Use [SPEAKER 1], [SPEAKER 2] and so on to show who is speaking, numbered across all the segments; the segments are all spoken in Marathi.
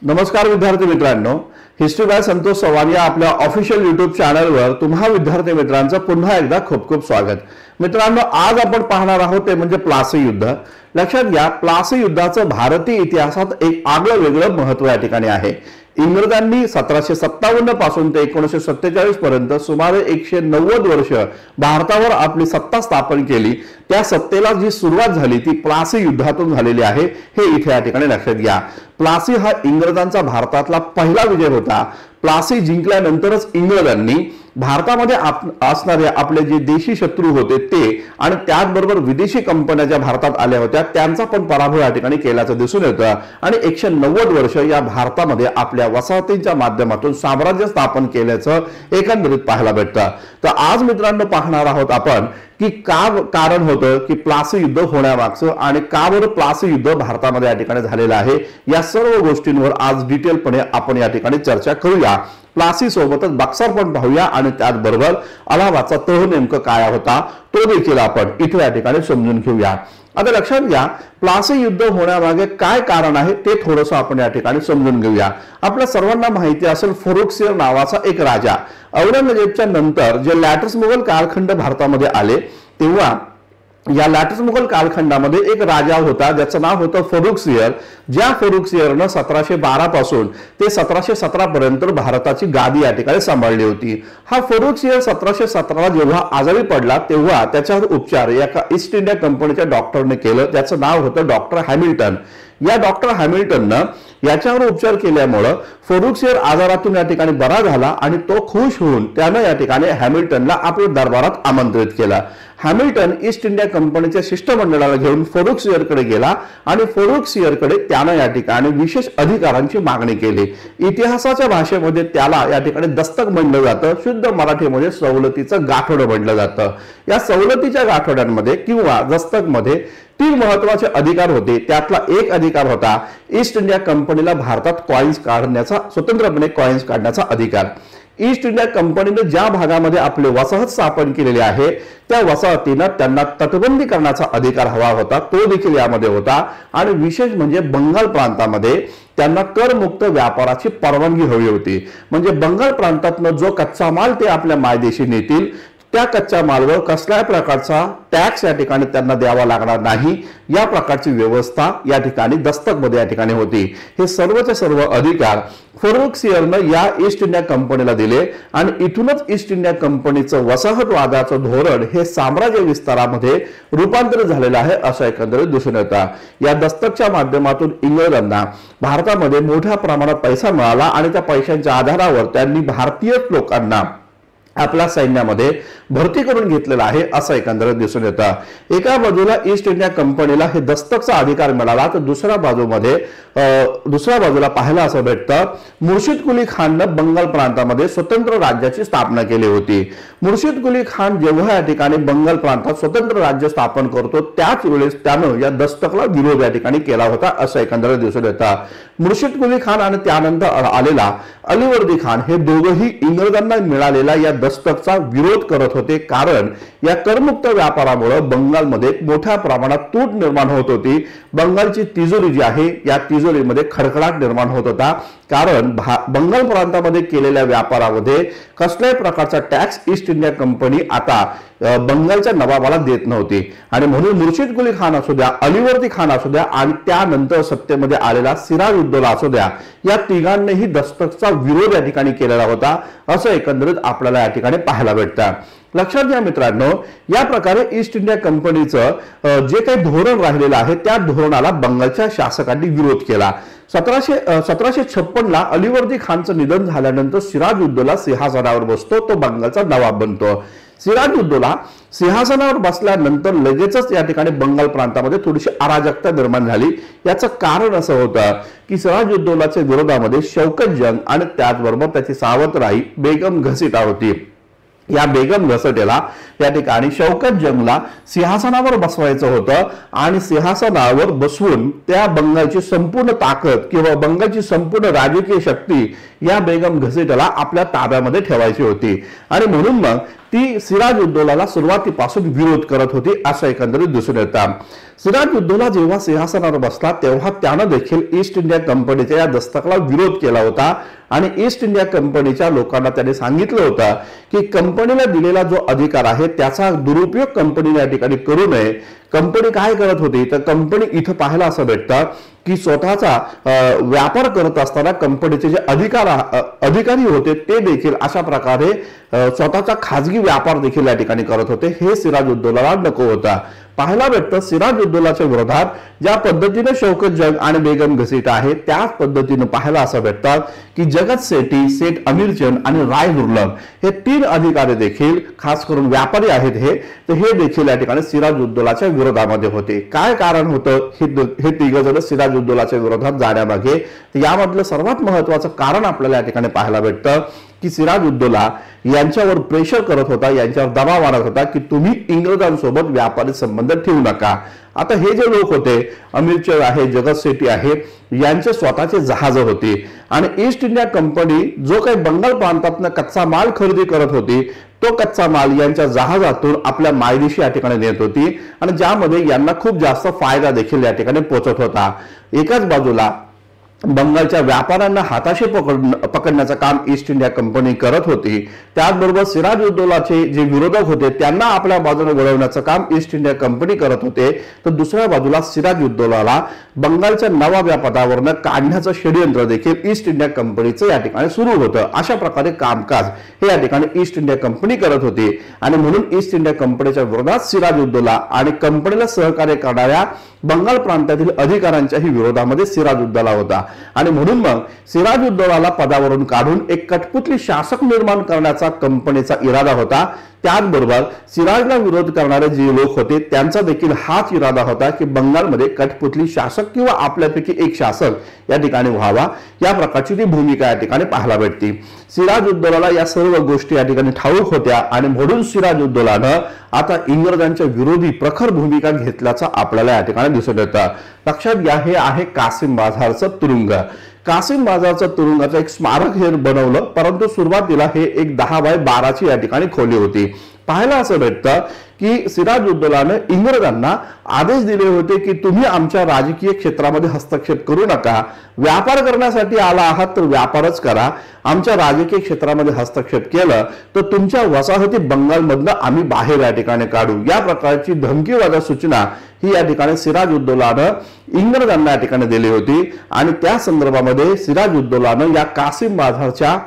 [SPEAKER 1] नमस्कार विद्यार्थी मित्रांनो, हिस्ट्री बाय संतोष चव्हाण या आपल्या ऑफिशियल यूट्यूब चॅनलवर तुम्हा विद्यार्थी मित्रांचं पुन्हा एकदा खूप खूप स्वागत। मित्रांनो, आज आपण पाहणार आहोत ते म्हणजे प्लासी युद्ध। लक्षात घ्या, प्लासी युद्धाचं भारतीय इतिहासात एक आगळं वेगळं महत्त्व या ठिकाणी आहे। इंग्रजांनी 1757 पासून ते 1947 पर्यंत सुमारे 190 वर्ष भारतावर आपली सत्ता स्थापन केली। त्या सत्तेला जी सुरुवात झाली ती प्लासी युद्धातून झालेली आहे, हे इथे या ठिकाणी लक्षात घ्या। प्लासी हा इंग्रजांचा भारतातला पहिला विजय होता। प्लासी जिंकल्यानंतरच इंग्रजांनी भारतामध्ये असणारे आपले जे देशी शत्रू होते ते आणि त्याचबरोबर विदेशी कंपन्या ज्या भारतात आल्या होत्या त्यांचा पण पराभव या ठिकाणी केल्याचं दिसून येतं आणि 190 वर्ष या भारतामध्ये आपल्या वसाहतींच्या माध्यमातून साम्राज्य स्थापन केल्याचं एकंदरीत पाहायला भेटतं। तर आज मित्रांनो पाहणार आहोत आपण की का कारण होतं की प्लासी युद्ध होण्यामागचं आणि का बरं प्लासी युद्ध भारतामध्ये या ठिकाणी झालेलं आहे, या सर्व गोष्टींवर आज डिटेलपणे आपण या ठिकाणी चर्चा करूया। प्लासी सोबतच बक्सर पण पाहूया आणि त्याचबरोबर अलाहाबादचा तह नेमकं काय होता तो देखील आपण इथे या ठिकाणी समजून घेऊया। आता लक्षात घ्या, प्लासी युद्ध होण्यामागे काय कारण आहे ते थोडंसं आपण या ठिकाणी समजून घेऊया। आपल्या सर्वांना माहिती असेल, फरुखसिंग नावाचा एक राजा औरंगजेबच्या नंतर जे लॅटर्स मुघल कालखंड भारतामध्ये आले तेव्हा या लॅटर्स मुघल कालखंडामध्ये एक राजा होता ज्याचं नाव होतं फरुखसिंग। ज्या फरुखसिंगने 1712 पासून ते 1717 पर्यंत भारताची गादी या ठिकाणी सांभाळली होती। हा फरुखसिंग 1717 जेव्हा आजारी पडला तेव्हा त्याच्यावर उपचार एका ईस्ट इंडिया कंपनीच्या डॉक्टरने केलं, ज्याचं नाव होतं डॉक्टर हॅमिल्टन। या डॉक्टर हॅमिल्टननं याच्यावर उपचार केल्यामुळे फरुखसिंग आजारातून या ठिकाणी बरा झाला आणि तो खुश होऊन त्यानं या ठिकाणी हॅमिल्टनला आपल्या दरबारात आमंत्रित केलं। हॅमिल्टन ईस्ट इंडिया कंपनीच्या शिष्टमंडळाला घेऊन फरुखसिंगकडे गेला आणि फरुखसिंगकडे त्यानं या ठिकाणी विशेष अधिकारांची मागणी केली। इतिहासाच्या भाषेमध्ये त्याला या ठिकाणी दस्तक म्हणलं जातं, शुद्ध मराठीमध्ये सवलतीचं गाठोडं म्हणलं जातं। या सवलतीच्या गाठोड्यांमध्ये किंवा दस्तकमध्ये 3 महत्त्वाचे अधिकार होते। त्यातला एक अधिकार होता ईस्ट इंडिया कंपनीला भारतात कॉइन्स काढण्याचा, स्वतंत्रपणे कॉइन्स काढण्याचा अधिकार। ईस्ट इंडिया कंपनीने ज्या भागामध्ये आपले वसाहत स्थापन केलेले आहे त्या वसाहतीनं त्यांना तटबंदी करण्याचा अधिकार हवा होता, तो देखील यामध्ये होता। आणि विशेष म्हणजे बंगाल प्रांतामध्ये त्यांना करमुक्त व्यापाराची परवानगी हवी होती, म्हणजे बंगाल प्रांतातनं जो कच्चा माल ते आपल्या मायदेशी नेतील त्या कच्च्या मालावर कसल्याही प्रकारचा टॅक्स या ठिकाणी त्यांना द्यावा लागणार नाही, या प्रकारची व्यवस्था या ठिकाणी दस्तकमध्ये या ठिकाणी होती। हे सर्वचे सर्व अधिकार फरुखसिंगनं या ईस्ट इंडिया कंपनीला दिले आणि इथूनच ईस्ट इंडिया कंपनीचं वसाहतवादाचं धोरण हे साम्राज्य विस्तारामध्ये रूपांतरित झालेलं आहे असं एकंदरीत दिसून येतं। या दस्तकच्या माध्यमातून इंग्रजांना भारतामध्ये मोठ्या प्रमाणात पैसा मिळाला आणि त्या पैशांच्या आधारावर त्यांनी भारतीय लोकांना आपल्या सैन्यामध्ये भरती करून घेतलेला आहे असं एकंदरीत दिसून येतं। एका बाजूला ईस्ट इंडिया कंपनीला हे दस्तकचा अधिकार मिळाला तर दुसऱ्या बाजूला पाहायला असं भेटतं मुर्शिद कुली खाननं बंगाल प्रांतामध्ये स्वतंत्र राज्याची स्थापना केली होती। मुर्शिद कुली खान जेव्हा या ठिकाणी बंगाल प्रांतात स्वतंत्र राज्य स्थापन करतो त्याच वेळेस त्यानं या दस्तकला विरोध या ठिकाणी केला होता असं एकंदरीत दिसून येतं। मुर्शिद कुली खान आणि त्यानंतर आलेला अलीवर्दी खान हे दोघंही इंग्रजांना मिळालेला या दस्तकचा विरोध करत होते, कारण या करमुक्त व्यापारामुळे बंगालमध्ये मोठ्या प्रमाणात तूट निर्माण होत होती। बंगालची तिजोरी जी आहे या तिजोरीमध्ये खडखडाट निर्माण होत होता, कारण बंगाल प्रांतामध्ये केलेल्या व्यापारामध्ये कसल्याही प्रकारचा टॅक्स ईस्ट इंडिया कंपनी आता बंगालच्या नवाबाला देत नव्हती। आणि म्हणून मुर्शिद कुली खान असू द्या, अलीवर्दी खान असू द्या आणि त्यानंतर सत्तेमध्ये आलेला सिराजुद्दौला असू द्या, या तिघांनीही दस्तकचा विरोध या ठिकाणी केलेला होता असं एकंदरीत आपल्याला या ठिकाणी पाहायला भेटतं। लक्षात घ्या मित्रांनो, या प्रकारे ईस्ट इंडिया कंपनीचं जे काही धोरण राहिलेलं आहे त्या धोरणाला बंगालच्या शासकांनी विरोध केला। 1756 ला अलीवर्दी खानचं निधन झाल्यानंतर सिराजुद्दौला सिंहासनावर बसतो, तो बंगालचा नवाब बनतो। सिराजुद्दौला सिंहासनावर बसल्यानंतर लगेचच या ठिकाणी बंगाल प्रांतामध्ये थोडीशी अराजकता निर्माण झाली। याचं कारण असं होतं की सिराजुद्दौलाच्या विरोधामध्ये शौकत जंग आणि त्याचबरोबर त्याची सावत्र बेगम घसीटा होती। या बेगम घसटेला या ठिकाणी शौकत जंगला सिंहासनावर बसवायचं होतं आणि सिंहासनावर बसवून त्या बंगालची संपूर्ण ताकद किंवा बंगालची संपूर्ण राजकीय शक्ती या बेगम घसीटाला आपल्या ताब्यामध्ये ठेवायची होती। आणि म्हणून मग ती सिराजुद्दौलाला सुरुवातीपासून विरोध करत होती असं एकंदरीत दिसून येतं. सिराजुद्दौला जेव्हा सिंहासनावर बसला तेव्हा त्यानं देखील ईस्ट इंडिया कंपनीच्या या दस्तकाला विरोध केला होता आणि ईस्ट इंडिया कंपनीच्या लोकांना त्याने सांगितलं होतं की कंपनीला दिलेला जो अधिकार आहे त्याचा दुरुपयोग कंपनीने या ठिकाणी करू नये. कंपनी काय करत होती तर कंपनी इथं पाहायला असं भेटतं की स्वतःचा व्यापार करत असताना कंपनीचे जे अधिकारी होते ते देखील अशा प्रकारे स्वतःचा खाजगी व्यापार देखील या ठिकाणी करत होते. हे सिराजुद्दौलाला नको होता. पाहायला भेटतं सिराजुद्दौलाच्या विरोधात ज्या पद्धतीने शौकत जंग आणि बेगम घसीट आहे त्याच पद्धतीने पाहायला असं भेटतं की जगत सेठी, सेठ अमीरचंद आणि राय दुर्लभ हे 3 अधिकारी देखील खास करून व्यापारी आहेत हे देखील या ठिकाणी सिराजुद्दौलाच्या विरोधामध्ये होते. काय कारण होतं हे 3 जण सिराजुद्दौलाच्या विरोधात जाण्यामागे? यामधलं सर्वात महत्वाचं कारण आपल्याला या ठिकाणी पाहायला भेटतं की सिराजुद्दौला यांच्यावर प्रेशर करत होता, यांच्यावर दबाव आणत होता की तुम्ही इंग्रजांसोबत व्यापारी संबंध ठेवू नका. आता हे जे लोक होते, अमीरचंद आहे, जगत सेठी आहे, यांचे स्वतःचे जहाज होते आणि ईस्ट इंडिया कंपनी जो काही बंगाल प्रांतातनं कच्चा माल खरेदी करत होती तो कच्चा माल यांच्या जहाजातून आपल्या मायदेशी या ठिकाणी नेत होती आणि ज्यामध्ये यांना खूप जास्त फायदा देखील या ठिकाणी पोहोचत होता. एकाच बाजूला बंगालच्या व्यापाऱ्यांना हाताशी पकडण्याचं काम ईस्ट इंडिया कंपनी करत होती. त्याचबरोबर सिराजुद्दौलाचे जे विरोधक होते त्यांना आपल्या बाजूने वळवण्याचं काम ईस्ट इंडिया कंपनी करत होते. तर दुसऱ्या बाजूला सिराजुद्दौलाला बंगालच्या नवाब्या पदावरनं काढण्याचं षडयंत्र देखील ईस्ट इंडिया कंपनीचं या ठिकाणी सुरू होतं. अशा प्रकारे कामकाज हे या ठिकाणी ईस्ट इंडिया कंपनी करत होती आणि म्हणून ईस्ट इंडिया कंपनीच्या विरोधात सिराजुद्दौला आणि कंपनीला सहकार्य करणाऱ्या बंगाल प्रांतातील अधिकाऱ्यांच्याही विरोधामध्ये सिराजुद्दौला होता आणि म्हणून मग सिराजुद्दौलाला पदावरून काढून एक कठपुतली शासक निर्माण करण्याचा कंपनीचा इरादा होता. त्याचबरोबर सिराजला विरोध करणारे जे लोक होते त्यांचा देखील हाच इरादा होता की बंगालमध्ये कठपुतली शासक किंवा आपल्यापैकी एक शासक या ठिकाणी व्हावा. या प्रकारची ती भूमिका या ठिकाणी पाहायला भेटती. सिराजुद्दौलाला या सर्व गोष्टी या ठिकाणी ठाऊक होत्या आणि म्हणून सिराजुद्दौलानं आता इंग्रजांच्या विरोधी प्रखर भूमिका घेतल्याचं आपल्याला या ठिकाणी दिसून येतं. लक्षात घ्या, हे आहे कासिम बाजारचं तुरुंग. कासिम बाजारचं तुरुंगाचं एक स्मारक हे बनवलं, परंतु सुरुवातीला हे एक 10x12 या ठिकाणी खोली होती. पाहायला असं भेटतं की सिराजुद्दौलाने इंग्रजांना आदेश दिले होते की तुम्ही आमच्या राजकीय क्षेत्रामध्ये हस्तक्षेप करू नका. व्यापार करण्यासाठी आला आहात तर व्यापारच करा. आमच्या राजकीय क्षेत्रामध्ये हस्तक्षेप केलं तर तुमच्या वसाहती बंगालमधनं आम्ही बाहेर या ठिकाणी काढू. या प्रकारची धमकीवादा सूचना ही या ठिकाणी सिराजुद्दौलानं इंग्रजांना या ठिकाणी दिली होती आणि त्या संदर्भामध्ये सिराजुद्दौलानं या कासिम बाजारच्या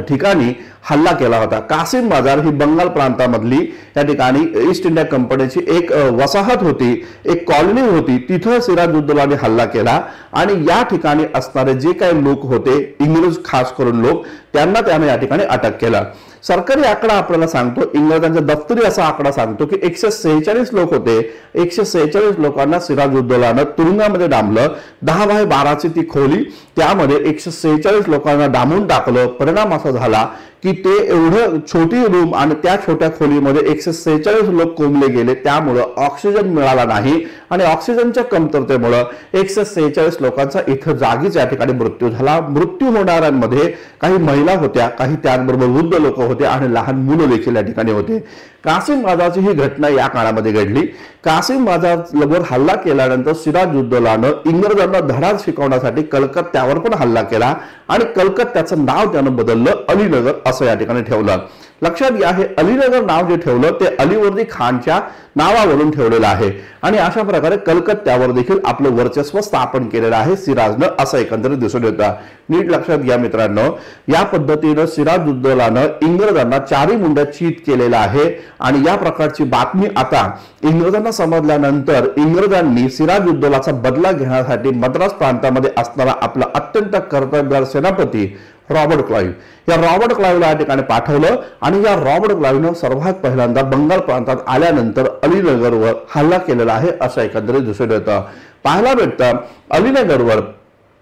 [SPEAKER 1] ठिकाणी हल्ला केला होता. कासिम बाजार ही बंगाल प्रांतामधली या ठिकाणी ईस्ट इंडिया कंपनीची एक वसाहत होती, एक कॉलनी होती. तिथं सिराजुद्दौलाने हल्ला केला आणि या ठिकाणी असणारे जे काही लोक होते, इंग्रज खास करून लोक, त्यांना त्याने या ठिकाणी अटक केलं. सरकारी आकडा आपल्याला सांगतो, इंग्रजांच्या दफ्तरी असा आकडा सांगतो की 146 लोक होते. 146 लोकांना सिराजुद्दौलानं तुरुंगामध्ये डांबलं. 10x12 ती खोली, त्यामध्ये 146 लोकांना डांबून टाकलं. परिणाम असा झाला की ते एवढं छोटी रूम आणि त्या छोट्या खोलीमध्ये 146 लोक कोंबले गेले. त्यामुळं ऑक्सिजन मिळाला नाही आणि ऑक्सिजनच्या कमतरतेमुळे 146 लोकांचा इथं जागीच या ठिकाणी मृत्यू झाला. मृत्यू होणाऱ्यांमध्ये काही महिला होत्या, काही त्याचबरोबर वृद्ध लोक होते आणि लहान मुलं देखील या ठिकाणी होते. कासिम बाजारची ही घटना या काळामध्ये घडली. कासिम बाजारवर हल्ला केल्यानंतर सिराजुद्दौलानं इंग्रजांना धडा शिकवण्यासाठी कलकत्त्यावर पण हल्ला केला आणि कलकत्त्याचं नाव त्यानं बदललं, अलीनगर असं या ठिकाणी ठेवलं. लक्षात घ्या, हे अलीनगर नाव जे ठेवलं ते अलीवर्दी खानच्या नावावरून ठेवलेलं आहे आणि अशा प्रकारे कलकत्त्यावर देखील आपलं वर्चस्व स्थापन केलेलं आहे सिराजनं, असं एकंदरीत दिसून येतं. नीट लक्षात घ्या मित्रांनो, या पद्धतीनं सिराजुद्दौलानं इंग्रजांना चारी मुंड्यात चीत केलेलं आहे आणि या प्रकारची बातमी आता इंग्रजांना समजल्यानंतर इंग्रजांनी सिराजुद्दौलाचा बदला घेण्यासाठी मद्रास प्रांतामध्ये असणारा आपला अत्यंत कर्तबगार सेनापती रॉबर्ट क्लाइव्ह या रॉबर्ट क्लाइव्हला या ठिकाणी पाठवलं आणि या रॉबर्ट क्लाइव्हनं सर्वात पहिल्यांदा बंगाल प्रांतात आल्यानंतर अलीनगरवर हल्ला केलेला आहे असं एकंदरीत दिसून येतं. पाहायला भेटतं अलीनगरवर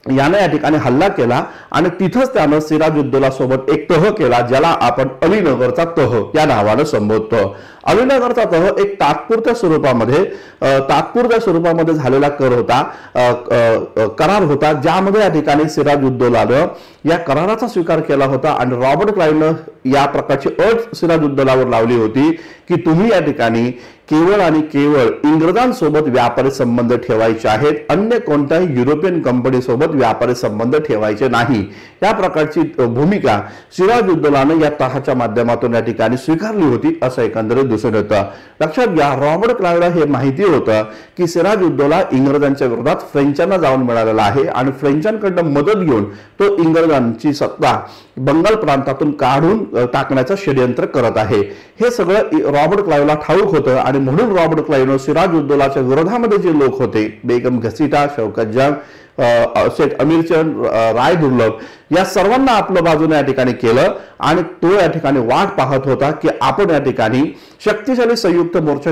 [SPEAKER 1] याने या ठिकाणी हल्ला केला आणि तिथंच त्यानं सिराजुद्दौला सोबत एक तह केला, ज्याला आपण अलीनगरचा तह या नावानं संबोधतो. अलीनगरचा तह एक तात्पुरत्या स्वरूपामध्ये झालेला करार होता, ज्यामध्ये या ठिकाणी सिराजुद्दौलानं या कराराचा स्वीकार केला होता आणि रॉबर्ट क्लाइव्हनं या प्रकारची अट सिराजुद्दौलावर लावली होती की तुम्ही या ठिकाणी केवळ आणि केवळ इंग्रजांसोबत व्यापारी संबंध ठेवायचे आहेत, अन्य कोणत्याही युरोपियन कंपनीसोबत व्यापारी संबंध ठेवायचे नाही. या प्रकारची भूमिका सिराजुद्दौलानं या तहाच्या माध्यमातून या ठिकाणी स्वीकारली होती असं एकंदरीत दिसून येतं. लक्षात घ्या, रॉबर्ट क्लाइव्हला हे माहिती होतं की सिराजुद्दौला इंग्रजांच्या विरोधात फ्रेंचांना जाऊन मिळालेला आहे आणि फ्रेंचांकडून मदत घेऊन तो इंग्रजांची सत्ता बंगाल प्रांतातून काढून टाकण्याचं षडयंत्र करत आहे. हे सगळं रॉबर्ट क्लाइव्हला ठाऊक होतं आणि म्हणून रॉबर्ट क्लाइव्हनं सिराजुद्दौलाच्या विरोधामध्ये जे लोक होते, बेगम घसीटा, शौकत जंग, शेख अमीरचंद, राय दुर्लभ, या सर्वांना आपल्या बाजूने या ठिकाणी केलं आणि तो या ठिकाणी वाट पाहत होता की आपण या ठिकाणी शक्तिशाली संयुक्त मोर्चा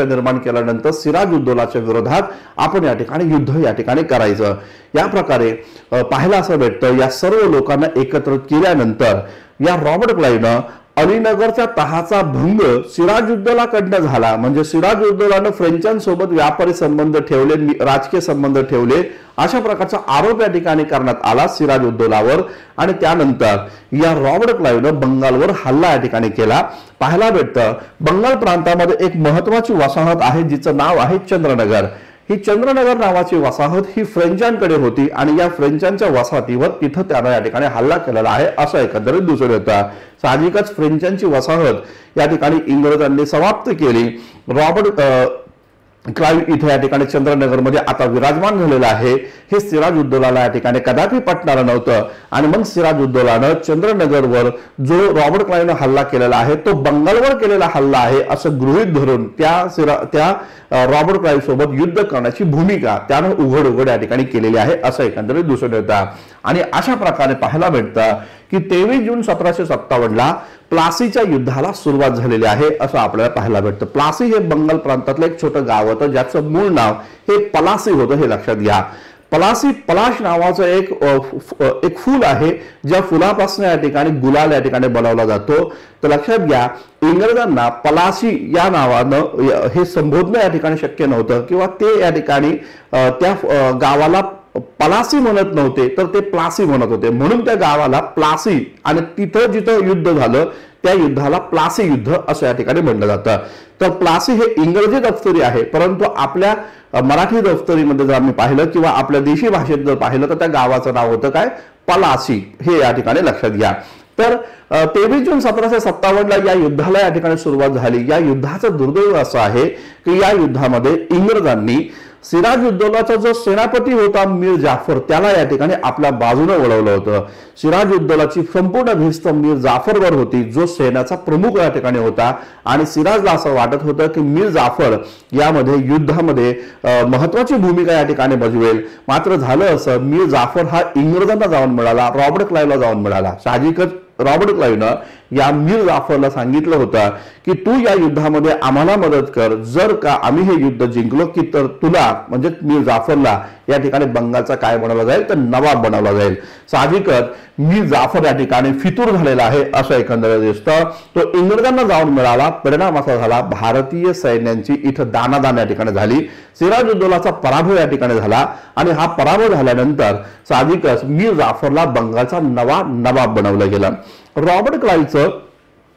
[SPEAKER 1] निर्माण केल्यानंतर सिराजुद्दौलाच्या विरोधात आपण या ठिकाणी युद्ध या ठिकाणी करायचं. या प्रकारे पाहायला असं भेटतं, या सर्व लोकांना एकत्र केल्यानंतर या रॉबर्ट क्लाइव्हनं अलीनगरच्या तहाचा भंग सिराजुद्दौलाकडनं झाला. म्हणजे सिराजुद्दौलानं फ्रेंचांसोबत व्यापारी संबंध ठेवले, राजकीय संबंध ठेवले, अशा प्रकारचा आरोप या ठिकाणी करण्यात आला सिराजुद्दौलावर आणि त्यानंतर या रॉबर्ट क्लाइव्हनं बंगालवर हल्ला या ठिकाणी केला. पाहायला भेटतं, बंगाल प्रांतामध्ये एक महत्वाची वसाहत आहे जिचं नाव आहे चंद्रनगर. ही चंद्रनगर नावाची वसाहत ही फ्रेंचांकडे होती आणि या फ्रेंचांच्या वसाहतीवर तिथं त्यानं या ठिकाणी हल्ला केलेला आहे असं एकंदरीत दिसून येतं. साहजिकच फ्रेंचांची वसाहत या ठिकाणी इंग्रजांनी समाप्त केली. रॉबर्ट क्लाइव्ह इथे या ठिकाणी चंद्रनगरमध्ये आता विराजमान झालेला आहे. हे सिराजुद्दौलाला या ठिकाणी कदापि पटणार नव्हतं आणि मग सिराजुद्दौलानं चंद्रनगरवर जो रॉबर्ट क्लाइव्हनं हल्ला केलेला आहे तो बंगालवर केलेला हल्ला आहे असं गृहीत धरून त्या रॉबर्ट क्लाइव्ह सोबत युद्ध करण्याची भूमिका त्यानं उघड या ठिकाणी केलेली आहे असं एकंदरीत दिसून येतं. आणि अशा प्रकारे पाहायला भेटतं की 23 जून 1757ला प्लासीच्या युद्धाला सुरुवात झालेली आहे असं आपल्याला पाहायला भेटतं. प्लासी हे बंगाल प्रांतातलं एक छोटं गाव होतं ज्याचं मूळ नाव हे पलासी होतं, हे लक्षात घ्या. पलाश नावाचं एक फूल आहे, ज्या फुलापासून या ठिकाणी गुलाल या ठिकाणी बनवला जातो. तर लक्षात घ्या, इंग्रजांना पलाशी या नावानं हे संबोधणं या ठिकाणी शक्य नव्हतं किंवा ते या ठिकाणी त्या गावाला पलासी म्हणत नव्हते तर ते प्लासी म्हणत होते. म्हणून त्या गावाला प्लासी आणि तिथं जिथं युद्ध झालं त्या युद्धाला प्लासी युद्ध असं या ठिकाणी म्हणलं जातं. तर प्लासी हे इंग्रजी दफ्तरी आहे, परंतु आपल्या मराठी दफ्तरीमध्ये जर आम्ही पाहिलं किंवा आपल्या देशी भाषेत जर पाहिलं तर त्या गावाचं नाव होतं काय, पलासी. हे या ठिकाणी लक्षात घ्या. तर 23 जून 1757ला या युद्धाला या ठिकाणी सुरुवात झाली. या युद्धाचं दुर्दैव असं आहे की या युद्धामध्ये इंग्रजांनी सिराजुद्दौलाचा जो सेनापती होता मीर जाफर त्याला या ठिकाणी आपल्या बाजूने वळवलं होतं. सिराजुद्दौलाची संपूर्ण भिस्त मीर जाफरवर होती, जो सेनेचा प्रमुख या ठिकाणी होता आणि सिराजला असं वाटत होतं की मीर जाफर यामध्ये युद्धामध्ये महत्वाची भूमिका या ठिकाणी बजवेल. मात्र झालं असं, मीर जाफर हा इंग्रजांना जाऊन मिळाला, रॉबर्ट क्लाइव्हला जाऊन मिळाला. साहजिकच रॉबर्ट क्लाइव्हनं या मीर जाफरला सांगितलं होतं की तू या युद्धामध्ये आम्हाला मदत कर, जर का आम्ही हे युद्ध जिंकलो की तर तुला म्हणजे मीर जाफरला या ठिकाणी बंगालचा काय बनवला जाईल तर नवाब बनवला जाईल. साहजिकच मीर जाफर या ठिकाणी फितूर झालेला आहे असं एकंदरीत दिसतं. तो इंग्रजांना जाऊन मिळाला. परिणाम असा झाला, भारतीय सैन्यांची इथं दानादान या ठिकाणी झाली. सिराजुद्दौलाचा पराभव या ठिकाणी झाला आणि हा पराभव झाल्यानंतर साहजिकच मीर जाफरला बंगालचा नवा नवाब बनवलं गेलं. रॉबर्ट क्लाइव्हचं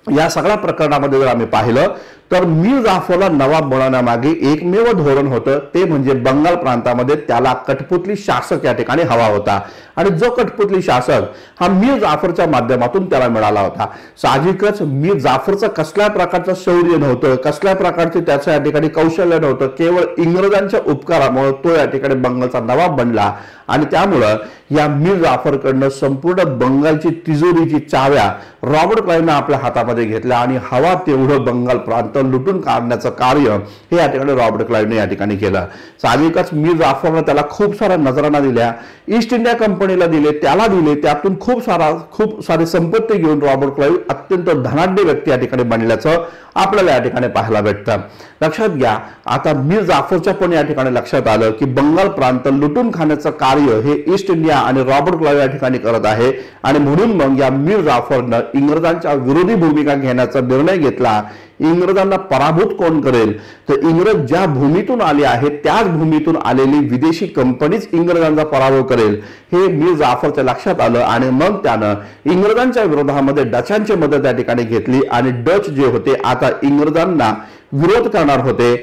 [SPEAKER 1] या सगळ्या प्रकरणामध्ये जर आम्ही पाहिलं तर मीर जाफरला नवाब बनवण्यामागे एकमेव धोरण होतं, ते म्हणजे बंगाल प्रांतामध्ये त्याला कठपुतली शासक या ठिकाणी हवा होता आणि जो कठपुतली शासक हा मीर जाफरच्या माध्यमातून त्याला मिळाला होता. साहजिकच मीर जाफरचं कसल्या प्रकारचं शौर्य नव्हतं, कसल्या प्रकारचे त्याचं या ठिकाणी कौशल्य नव्हतं, केवळ इंग्रजांच्या उपकारामुळे तो या ठिकाणी बंगालचा नवाब बनला आणि त्यामुळं या मीर जाफरकडनं संपूर्ण बंगालची तिजोरीची चाव्या रॉबर्ट क्लाइव्हनं आपल्या हातामध्ये घेतल्या आणि हवा तेवढं बंगाल प्रांत लुटून काढण्याचं कार्य हे या ठिकाणी रॉबर्ट क्लाइव्हने या ठिकाणी केलं। साहजिकच मीर जाफरने त्याला खूप साऱ्या नजराना दिल्या, ईस्ट इंडिया कंपनीला दिले, त्याला दिले, त्यातून खूप सारी संपत्ती घेऊन रॉबर्ट क्लाइव्ह अत्यंत धनाढ्य व्यक्ती या ठिकाणी बनल्याचं आपल्याला या ठिकाणी पाहायला भेटतं। लक्षात घ्या, आता मीर जाफरच्या पण या ठिकाणी लक्षात आलं की बंगाल प्रांत लुटून खाण्याचं कार्य हे ईस्ट इंडिया आणि रॉबर्ट क्लाइव्ह या ठिकाणी करत आहे आणि म्हणून मग या मीर जाफरनं इंग्रजांच्या विरोधी भूमिका घेण्याचा निर्णय घेतला। इंग्रजांना पराभूत कोण करेल, तर इंग्रज ज्या भूमीतून आले आहेत त्याच भूमीतून आलेली विदेशी कंपनीच इंग्रजांचा पराभव करेल हे मीर जाफरच्या लक्षात आलं आणि मग त्यानं इंग्रजांच्या विरोधामध्ये डचांची मदत त्या ठिकाणी घेतली आणि डच जे होते आता इंग्रजांना विरोध करणार होते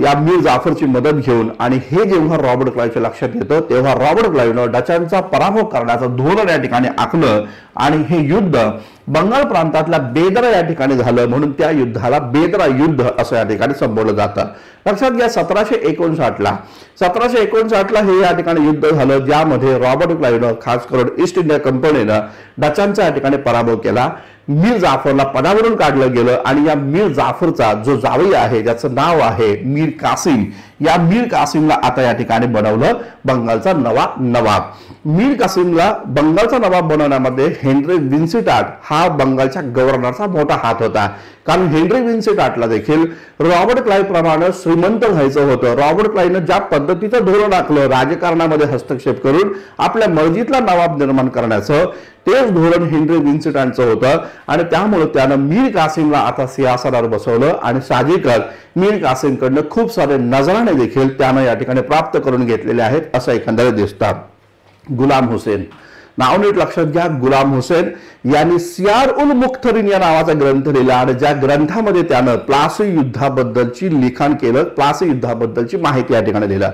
[SPEAKER 1] या मीर जाफरची मदत घेऊन। आणि हे जेव्हा रॉबर्ट क्लाइव्हच्या लक्षात येतं तेव्हा रॉबर्ट क्लाइव्हनं डचांचा पराभव करण्याचं धोरण या ठिकाणी आखलं आणि हे युद्ध बंगाल प्रांतातल्या बेदरा या ठिकाणी झालं, म्हणून त्या युद्धाला बेदरा युद्ध असं या ठिकाणी संबोधलं जातं। लक्षात घ्या, 1759ला हे या ठिकाणी युद्ध झालं ज्यामध्ये रॉबर्ट क्लाइव्हनं खास करून ईस्ट इंडिया कंपनीनं डचांचा या ठिकाणी पराभव केला। मीर जाफरला पदावरून काढलं गेलं आणि या मीर जाफरचा जो जावई आहे ज्याचं नाव आहे मीर कासिम, या मीर कासिमला आता या ठिकाणी बनवलं बंगालचा नवा नवाब। मीर कासिमला बंगालचा नवाब बनवण्यामध्ये हेनरी विन्सिटार्ट हा बंगालच्या गव्हर्नरचा मोठा हात होता, कारण हेनरी विन्सिटार्टला देखील रॉबर्ट क्लाइव्ह प्रमाणे श्रीमंत व्हायचं होतं। रॉबर्ट क्लाइव्हनं ज्या पद्धतीचं धोरण आखलं राजकारणामध्ये हस्तक्षेप करून आपल्या मर्जीतला नवाब निर्माण करण्याचं, तेच धोरण हेनरी विन्सिटार्टचं होतं आणि त्यामुळे त्यानं मीर कासिमला आता सिंहासनावर बसवलं आणि साहजिकच मीर कासिमकडनं खूप सारे नजराणे देखील त्यानं या ठिकाणी प्राप्त करून घेतलेले आहेत असं एकंदरीत दिसतं। गुलाम हुसेन, नाव नीट लक्षात घ्या, गुलाम हुसेन यांनी सियार उल मुख्तरीन या नावाचा ग्रंथ लिहिला आणि ज्या ग्रंथामध्ये त्यानं प्लासी युद्धाबद्दलची लिखाण केलं, प्लासी युद्धाबद्दलची माहिती या ठिकाणी दिलं।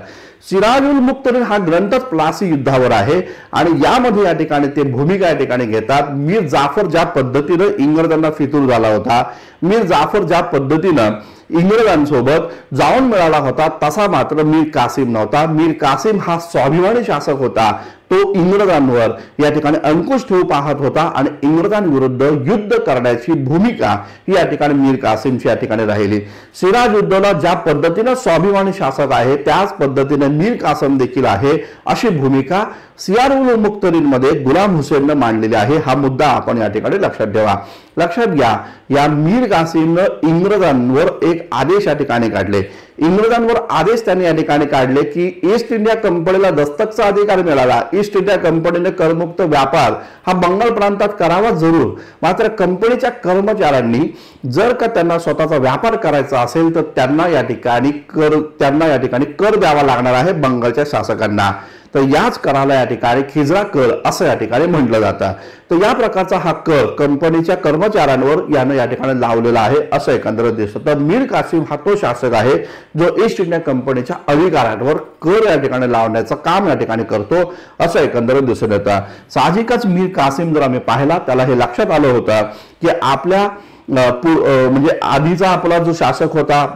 [SPEAKER 1] सिराज उल मुख्तरीन हा ग्रंथच प्लासी युद्धावर आहे आणि यामध्ये या ठिकाणी ते भूमिका या ठिकाणी घेतात। मीर जाफर ज्या पद्धतीनं इंग्रजांना फितूर झाला होता, मीर जाफर ज्या पद्धतीनं इंग्रजांसोबत जाऊन मिळाला होता तसा मात्र मीर कासिम नव्हता। मीर कासिम हा स्वाभिमानी शासक होता, तो इंग्रजांवर या ठिकाणी अंकुश ठेवू पाहत होता आणि इंग्रजांविरुद्ध युद्ध करण्याची भूमिका ही या ठिकाणी मीर कासिमची या ठिकाणी राहिली। सिराज उद्दौला ज्या पद्धतीने स्वाभिमानी शासक आहे त्याच पद्धतीने मीर कासिम देखील आहे, अशी भूमिका सियार उल मुख्तरीन मध्ये गुलाम हुसेनने मांडलेली आहे। हा मुद्दा आपण या ठिकाणी लक्षात ठेवा। लक्षात घ्या, या मीर कासिमनं इंग्रजांवर एक आदेश या ठिकाणी काढले। इंग्रजांवर आदेश त्यांनी या ठिकाणी काढले की ईस्ट इंडिया कंपनीला दस्तकचा अधिकार मिळाला, ईस्ट इंडिया कंपनीने करमुक्त व्यापार हा बंगाल प्रांतात करावा जरूर, मात्र कंपनीच्या कर्मचाऱ्यांनी जर का त्यांना स्वतःचा व्यापार करायचा असेल तर त्यांना या ठिकाणी कर द्यावा लागणार आहे बंगालच्या शासकांना। तर याच कराला या ठिकाणी खिजरा कर असं या ठिकाणी म्हटलं जातं। तर या प्रकारचा हा कर कंपनीच्या कर्मचाऱ्यांवर यानं या ठिकाणी लावलेला आहे असं एकंदरीत दिसतं। तर मीर कासिम हा तो शासक आहे जो ईस्ट इंडिया कंपनीच्या अधिकाऱ्यांवर कर या ठिकाणी लावण्याचं काम या ठिकाणी करतो असं एकंदरीत दिसून येतं। साहजिकच मीर कासिम जर आम्ही पाहिला त्याला हे लक्षात आलं होतं की आपल्या म्हणजे आधीचा आपला जो शासक होता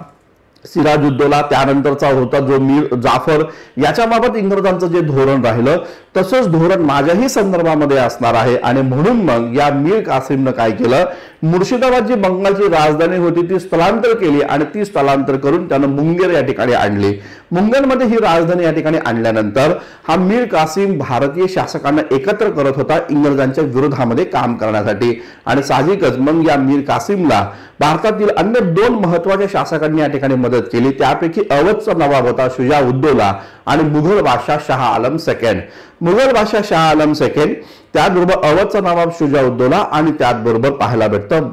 [SPEAKER 1] सिराज उद्दौला, त्यानंतरचा होता जो मीर जाफर, याच्याबाबत इंग्रजांचं जे धोरण राहिलं तसंच धोरण माझ्याही संदर्भामध्ये असणार आहे आणि म्हणून मग या मीर कासिमनं काय केलं, मुर्शिदाबाद जी बंगालची राजधानी होती ती स्थलांतर केली आणि ती स्थलांतर करून त्यानं मुंगेर या ठिकाणी आणली। मुंगेरमध्ये ही राजधानी या ठिकाणी आणल्यानंतर हा मीर कासिम भारतीय शासकांना एकत्र करत होता इंग्रजांच्या विरोधामध्ये काम करण्यासाठी आणि साहजिकच मग या मीर कासिमला भारतातील अन्य दोन महत्वाच्या शासकांनी या ठिकाणी मदत केली। त्यापैकी अवधचा नवाब होता शुजा उद्दौला आणि मुघल बादशाह शाह आलम सेकंड। मुघल बादशाह शाह आलम सेकंड, त्याचबरोबर अवधचा नवाब शुजा उद्दौला आणि त्याचबरोबर पाहायला भेटतं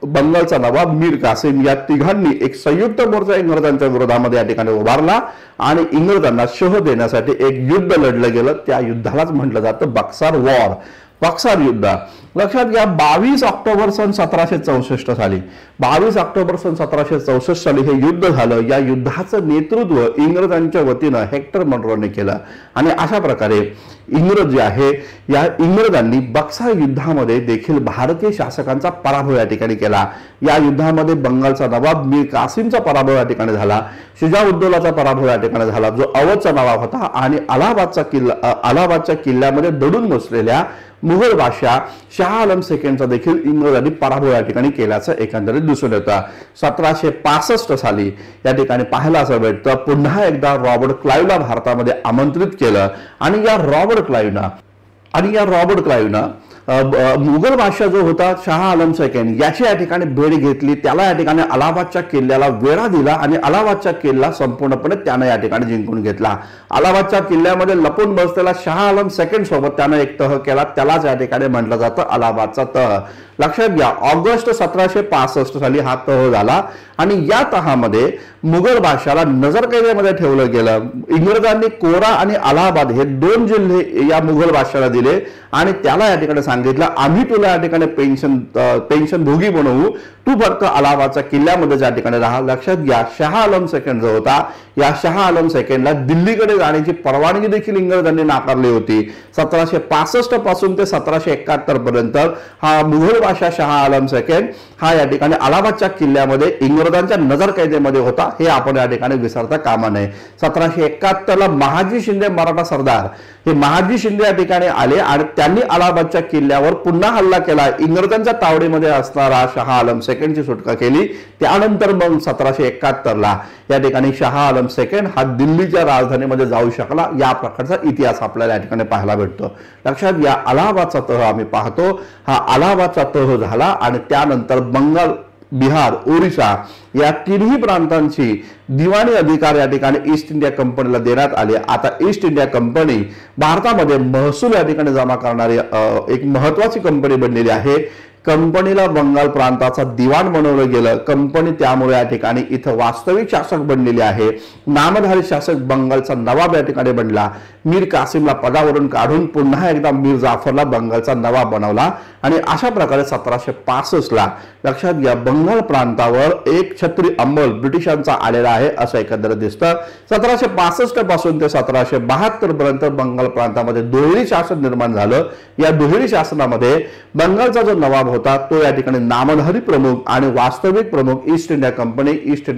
[SPEAKER 1] बंगालचा नवाब मीर कासिम, या तिघांनी एक संयुक्त मोर्चा इंग्रजांच्या विरोधामध्ये या ठिकाणी उभारला आणि इंग्रजांना शह देण्यासाठी एक युद्ध लढलं गेलं। त्या युद्धालाच म्हटलं जातं बक्सर वॉर, बक्सर युद्ध। लक्षात घ्या, 22 ऑक्टोबर सन 1764 साली 22 ऑक्टोबर सन 1764 साली हे युद्ध झालं। या युद्धाचं नेतृत्व इंग्रजांच्या वतीनं हेक्टर मनरोने केलं आणि अशा प्रकारे इंग्रज जे आहे या इंग्रजांनी बक्सर युद्धामध्ये देखील भारतीय शासकांचा पराभव या ठिकाणी केला। या युद्धामध्ये बंगालचा नवाब मीर कासिमचा पराभव या ठिकाणी झाला, शुजा उद्दौलाचा पराभव या ठिकाणी झाला जो अवधचा नवाब होता आणि अलाहाबादच्या किल्ल्यामध्ये दडून बसलेल्या मुघल बादशाह शाह आलम सेकंडचा देखील इंग्रजांनी पराभव या ठिकाणी केल्याचं एकंदरीत दिसून येतं. 1765 साली या ठिकाणी पाहायला असं भेटतं पुन्हा एकदा रॉबर्ट क्लाइव्हला भारतामध्ये आमंत्रित केलं आणि या रॉबर्ट क्लाइव्हनं मुघल बादशाह जो होता शाह आलम सेकंड याची या ठिकाणी भेट घेतली. त्याला या ठिकाणी अलाहाबादच्या किल्ल्याला वेढा दिला आणि अलाहाबादचा किल्ला संपूर्णपणे त्याने या ठिकाणी जिंकून घेतला. अलाहाबादच्या किल्ल्यामध्ये लपून बसलेला शाह आलम सेकंड सोबत त्याने एक तह केला, त्यालाच या ठिकाणी म्हटलं जातं अलाहाबादचा तह. लक्षात घ्या, ऑगस्ट 1765 साली हा तह झाला आणि या तहामध्ये मुघल बादशाहला नजरकैदेमध्ये ठेवलं गेलं. इंग्रजांनी कोरा आणि अलाहाबाद हे 2 जिल्हे या मुघल बादशाहला दिले आणि त्याला या ठिकाणी सांगितलं आम्ही तुला या ठिकाणी पेन्शन भोगी बनवू, तू फक्त अलाहाबादच्या किल्ल्यामध्ये या ठिकाणी राहा. लक्षात घ्या, शाह आलम सेकंड जो होता या शाह आलम सेकंडला दिल्लीकडे जाण्याची परवानगी देखील इंग्रजांनी नाकारली होती. 1765 पासून ते 1771 पर्यंत हा मुघल बादशाह शाह आलम सेकंड हा या ठिकाणी अलाहाबादच्या किल्ल्यामध्ये इंग्रजांच्या नजरकैदेमध्ये होता, हे आपण या ठिकाणी विसरता कामा नये. 1771 महाजी शिंदे मराठा सरदार हे महाजी शिंदे या ठिकाणी आले आणि त्यांनी अलाहाबादच्या किल्ल्यावर पुन्हा हल्ला केला. इंग्रजांच्या तावडीमध्ये असणारा शाह आलम सेकंडची सुटका केली. त्यानंतर मग 1771 या ठिकाणी शाह आलम सेकंड हा दिल्लीच्या राजधानीमध्ये जाऊ शकला. या प्रकारचा इतिहास आपल्याला या ठिकाणी पाहायला भेटतो. लक्षात घ्या, अलाहाबादचा तह आम्ही पाहतो, हा अलाहाबादचा तह झाला आणि त्यानंतर बंगाल, बिहार, ओरिसा या तिन्ही प्रांतांची दिवाणी अधिकार या ठिकाणी ईस्ट इंडिया कंपनीला देण्यात आले. आता ईस्ट इंडिया कंपनी भारतामध्ये महसूल या ठिकाणी जमा करणारी एक महत्वाची कंपनी बनलेली आहे. कंपनीला बंगाल प्रांताचा दिवाण बनवलं गेलं. कंपनी त्यामुळे या ठिकाणी इथं वास्तविक शासक बनलेली आहे. नामधारी शासक बंगालचा नवाब या ठिकाणी बनला. मीर कासिमला पदावरून काढून पुन्हा एकदा मीर जाफरला बंगालचा नवाब बनवला आणि अशा प्रकारे 1765 लक्षात घ्या, बंगाल प्रांतावर एक छत्री अंमल ब्रिटिशांचा आलेला आहे असं एकंदरीत दिसतं. 1765 पासून ते 1772 पर्यंत बंगाल प्रांतामध्ये दुहेरी शासन निर्माण झालं. या दुहेरी शासनामध्ये बंगालचा जो नवाब होता तो या ठिकाणी नामधारी प्रमुख आणि वास्तविक प्रमुख ईस्ट इंडिया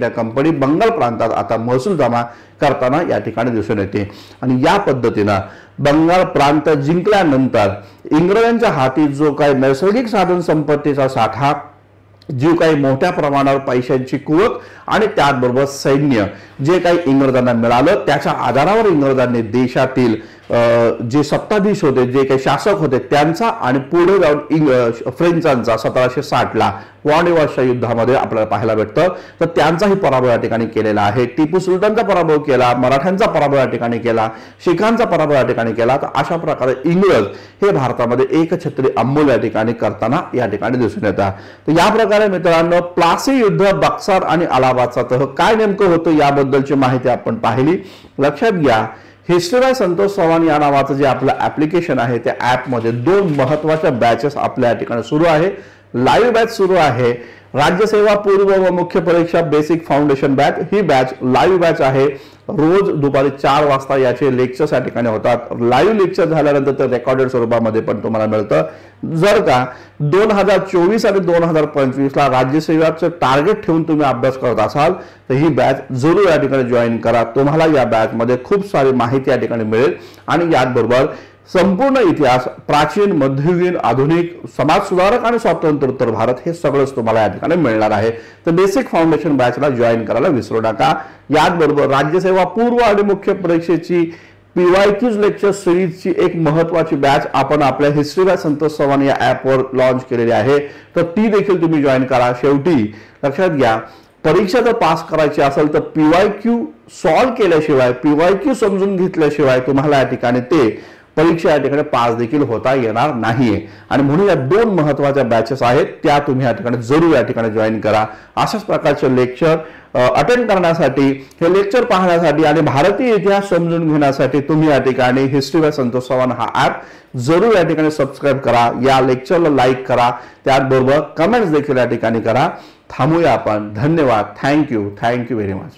[SPEAKER 1] कंपनी बंगाल प्रांतात आता महसूल जमा करताना या ठिकाणी दिसून येते. आणि या पद्धतीनं बंगाल प्रांत जिंकल्यानंतर इंग्रजांच्या हाती जो काही नैसर्गिक साधन संपत्तीचा साठा, जी काही मोठ्या प्रमाणावर पैशांची कुवक आणि त्याचबरोबर सैन्य जे काही इंग्रजांना मिळालं, त्याच्या आधारावर इंग्रजांनी देशातील जे सत्ताधीश होते, जे काही शासक होते त्यांचा आणि पुढे जाऊन फ्रेंचांचा 1760 वाणिवाशा युद्धामध्ये आपल्याला पाहायला भेटतं, तर त्यांचाही पराभव या ठिकाणी केलेला आहे. टिपू सुलतानचा पराभव केला, मराठ्यांचा पराभव या ठिकाणी केला, शिखांचा पराभव या ठिकाणी केला. तर अशा प्रकारे इंग्रज हे भारतामध्ये एकछत्री अंमल या ठिकाणी करताना या ठिकाणी दिसून येतात. तर या प्रकारे मित्रांनो, प्लासी युद्ध, बक्सर आणि अलाहाबादचा तह काय नेमकं होतं याबद्दलची माहिती आपण पाहिली. लक्षात घ्या, हिस्ट्री बाय संतोष चव्हाण या नावाचं जे आपलं ऍप्लिकेशन आहे त्या ऍपमध्ये 2 महत्वाच्या बॅचेस आपल्या या ठिकाणी सुरू आहे. लाईव्ह बॅच सुरू आहे राज्यसेवा पूर्व व मुख्य परीक्षा बेसिक फाउंडेशन बॅच. ही बॅच लाईव्ह बॅच आहे. रोज दुपारी 4 वाजता याचे लेक्चर्स या ठिकाणी होतात. लाईव्ह लेक्चर झाल्यानंतर ते रेकॉर्डेड स्वरूपामध्ये पण तुम्हाला मिळतं. जर का 2024 आणि 2025 राज्यसेवाचं टार्गेट ठेवून तुम्ही अभ्यास करत असाल तर ही बॅच जरूर या ठिकाणी जॉईन करा. तुम्हाला या बॅच मध्ये खूप सारी माहिती या ठिकाणी मिळेल आणि याचबरोबर संपूर्ण इतिहास, प्राचीन, मध्ययुगीन, आधुनिक, समाज सुधारक आणि स्वातंत्र्योत्तर भारत हे सगळंच तुम्हाला या ठिकाणी मिळणार आहे. तर बेसिक फाउंडेशन बॅचला जॉईन करायला विसरू नका. याचबरोबर राज्यसेवा पूर्व आणि मुख्य परीक्षेची PYQs लेक्चर सिरीजची एक महत्वाची बॅच आपण आपल्या हिस्ट्री बाय संतोष चव्हाण या ऍपवर लॉन्च केलेली आहे, तर ती देखील तुम्ही जॉईन करा. शेवटी लक्षात घ्या, परीक्षा जर पास करायची असेल तर PYQ सॉल्व्ह केल्याशिवाय, PYQ समजून घेतल्याशिवाय तुम्हाला या ठिकाणी ते परीक्षा या ठिकाणी पास देखील होता येणार नाहीये. आणि म्हणून या 2 महत्वाच्या बॅचेस आहेत, त्या तुम्ही या ठिकाणी जरूर या ठिकाणी जॉईन करा. अशाच प्रकारचे लेक्चर अटेंड करण्यासाठी, हे लेक्चर पाहण्यासाठी आणि भारतीय इतिहास समजून घेण्यासाठी तुम्ही या ठिकाणी हिस्ट्री बाय संतोष चव्हाण हा ऍप जरूर या ठिकाणी सबस्क्राईब करा. या लेक्चरला लाईक करा, त्याचबरोबर कमेंट्स देखील या ठिकाणी करा. थांबूया आपण. धन्यवाद. Thank you very much.